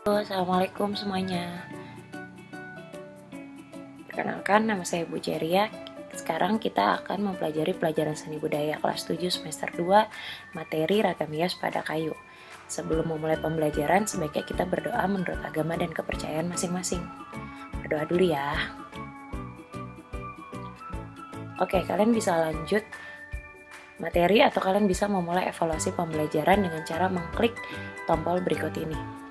Halo, assalamualaikum semuanya. Perkenalkan, nama saya Bu Ceria. Sekarang kita akan mempelajari pelajaran seni budaya kelas 7 semester 2, materi ragam hias pada kayu. Sebelum memulai pembelajaran, sebaiknya kita berdoa menurut agama dan kepercayaan masing-masing. Berdoa dulu ya. Oke, kalian bisa lanjut materi atau kalian bisa memulai evaluasi pembelajaran dengan cara mengklik tombol berikut ini.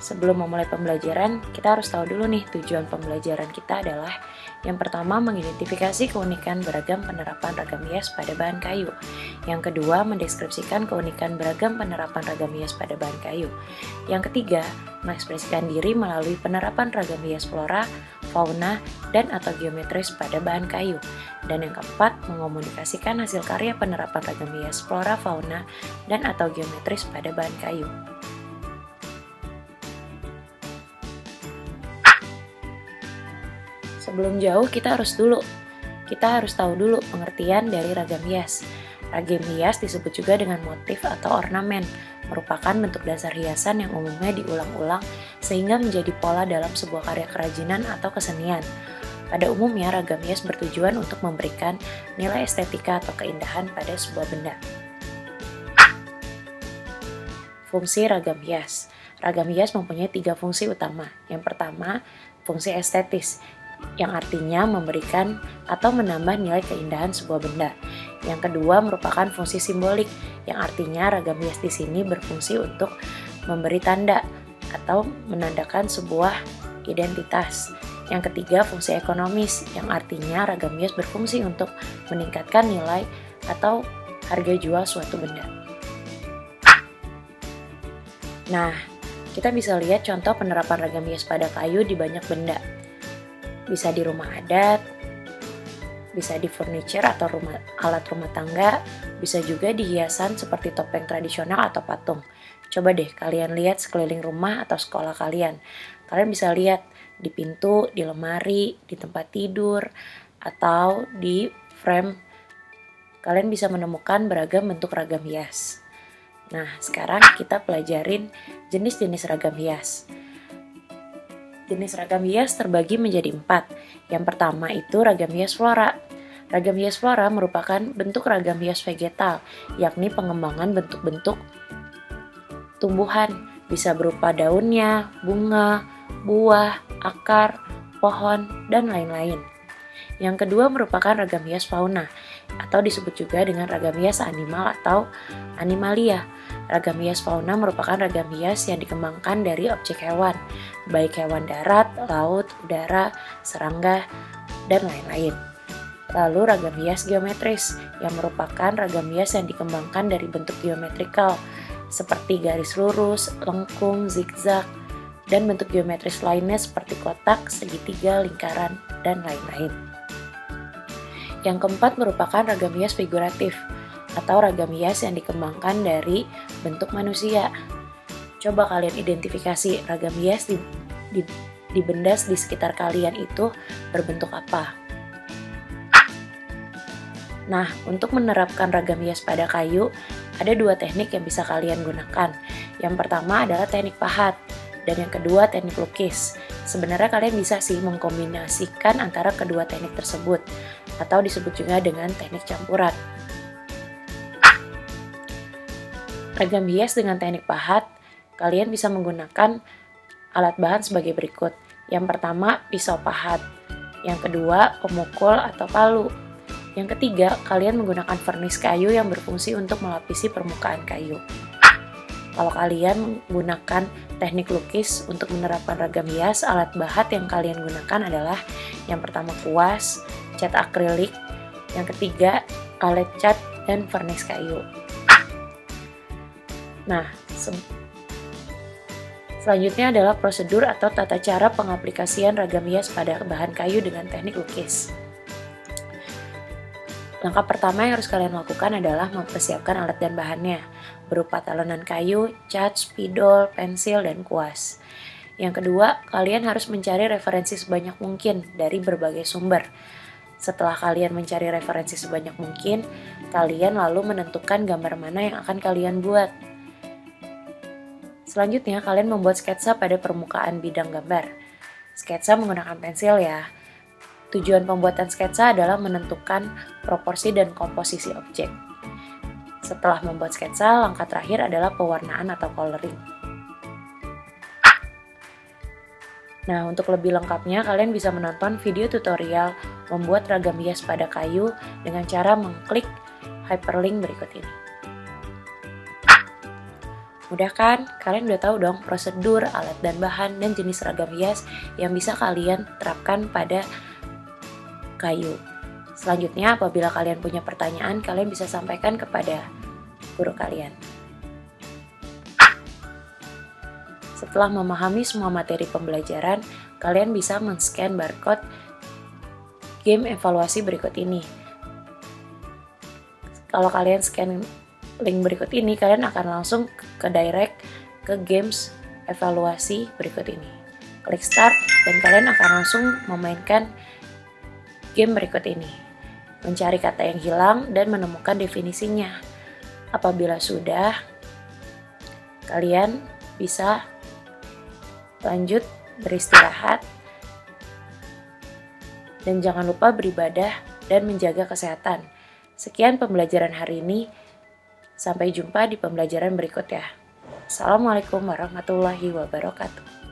Sebelum memulai pembelajaran, kita harus tahu dulu nih tujuan pembelajaran kita adalah yang pertama mengidentifikasi keunikan beragam penerapan ragam hias pada bahan kayu. Yang kedua, mendeskripsikan keunikan beragam penerapan ragam hias pada bahan kayu. Yang ketiga, mengekspresikan diri melalui penerapan ragam hias flora, fauna, dan atau geometris pada bahan kayu. Dan yang keempat, mengomunikasikan hasil karya penerapan ragam hias flora, fauna, dan atau geometris pada bahan kayu. Sebelum jauh, kita harus tahu dulu pengertian dari ragam hias. Ragam hias disebut juga dengan motif atau ornamen, merupakan bentuk dasar hiasan yang umumnya diulang-ulang sehingga menjadi pola dalam sebuah karya kerajinan atau kesenian. Pada umumnya, ragam hias bertujuan untuk memberikan nilai estetika atau keindahan pada sebuah benda. Fungsi ragam hias. Ragam hias mempunyai 3 fungsi utama. Yang pertama, fungsi estetis, yang artinya memberikan atau menambah nilai keindahan sebuah benda. Yang kedua merupakan fungsi simbolik, yang artinya ragam hias di sini berfungsi untuk memberi tanda atau menandakan sebuah identitas. Yang ketiga fungsi ekonomis, yang artinya ragam hias berfungsi untuk meningkatkan nilai atau harga jual suatu benda. Nah, kita bisa lihat contoh penerapan ragam hias pada kayu di banyak benda. Bisa di rumah adat, bisa di furniture atau alat rumah tangga, bisa juga di hiasan seperti topeng tradisional atau patung. Coba deh kalian lihat sekeliling rumah atau sekolah kalian. Kalian bisa lihat di pintu, di lemari, di tempat tidur, atau di frame. Kalian bisa menemukan beragam bentuk ragam hias. Nah, sekarang kita pelajarin jenis-jenis ragam hias. Jenis ragam hias terbagi menjadi 4. Yang pertama itu ragam hias flora. Ragam hias flora merupakan bentuk ragam hias vegetal, yakni pengembangan bentuk-bentuk tumbuhan, bisa berupa daunnya, bunga, buah, akar, pohon, dan lain-lain. Yang kedua merupakan ragam hias fauna, atau disebut juga dengan ragam hias animal atau animalia. Ragam hias fauna merupakan ragam hias yang dikembangkan dari objek hewan, baik hewan darat, laut, udara, serangga, dan lain-lain. Lalu ragam hias geometris, yang merupakan ragam hias yang dikembangkan dari bentuk geometrikal, seperti garis lurus, lengkung, zigzag, dan bentuk geometris lainnya seperti kotak, segitiga, lingkaran, dan lain-lain. Yang keempat merupakan ragam hias figuratif, atau ragam hias yang dikembangkan dari bentuk manusia. Coba kalian identifikasi ragam hias di benda di sekitar kalian itu berbentuk apa. Nah, untuk menerapkan ragam hias pada kayu, ada 2 teknik yang bisa kalian gunakan. Yang pertama adalah teknik pahat, dan yang kedua teknik lukis. Sebenarnya kalian bisa sih mengkombinasikan antara kedua teknik tersebut, atau disebut juga dengan teknik campuran. Ragam hias dengan teknik pahat, kalian bisa menggunakan alat bahan sebagai berikut. Yang pertama, pisau pahat. Yang kedua, pemukul atau palu. Yang ketiga, kalian menggunakan vernis kayu yang berfungsi untuk melapisi permukaan kayu. Kalau kalian menggunakan teknik lukis untuk menerapkan ragam hias, alat bahat yang kalian gunakan adalah yang pertama kuas, cat akrilik, yang ketiga alat cat dan vernis kayu. Nah, selanjutnya adalah prosedur atau tata cara pengaplikasian ragam hias pada bahan kayu dengan teknik lukis. Langkah pertama yang harus kalian lakukan adalah mempersiapkan alat dan bahannya, berupa talenan kayu, cat, spidol, pensil, dan kuas. Yang kedua, kalian harus mencari referensi sebanyak mungkin dari berbagai sumber. Setelah kalian mencari referensi sebanyak mungkin, kalian lalu menentukan gambar mana yang akan kalian buat. Selanjutnya, kalian membuat sketsa pada permukaan bidang gambar. Sketsa menggunakan pensil ya. Tujuan pembuatan sketsa adalah menentukan proporsi dan komposisi objek. Setelah membuat sketsa, langkah terakhir adalah pewarnaan atau coloring. Nah, untuk lebih lengkapnya, kalian bisa menonton video tutorial membuat ragam hias pada kayu dengan cara mengklik hyperlink berikut ini. Mudah kan? Kalian udah tahu dong prosedur, alat dan bahan, dan jenis ragam hias yang bisa kalian terapkan pada kayu. Selanjutnya, apabila kalian punya pertanyaan, kalian bisa sampaikan kepada guru kalian. Setelah memahami semua materi pembelajaran, kalian bisa men-scan barcode game evaluasi berikut ini. Kalau kalian scan link berikut ini, kalian akan langsung ke direct ke games evaluasi berikut ini. Klik start dan kalian akan langsung memainkan game berikut ini. Mencari kata yang hilang dan menemukan definisinya. Apabila sudah, kalian bisa lanjut beristirahat dan jangan lupa beribadah dan menjaga kesehatan. Sekian pembelajaran hari ini. Sampai jumpa di pembelajaran berikutnya. Assalamualaikum warahmatullahi wabarakatuh.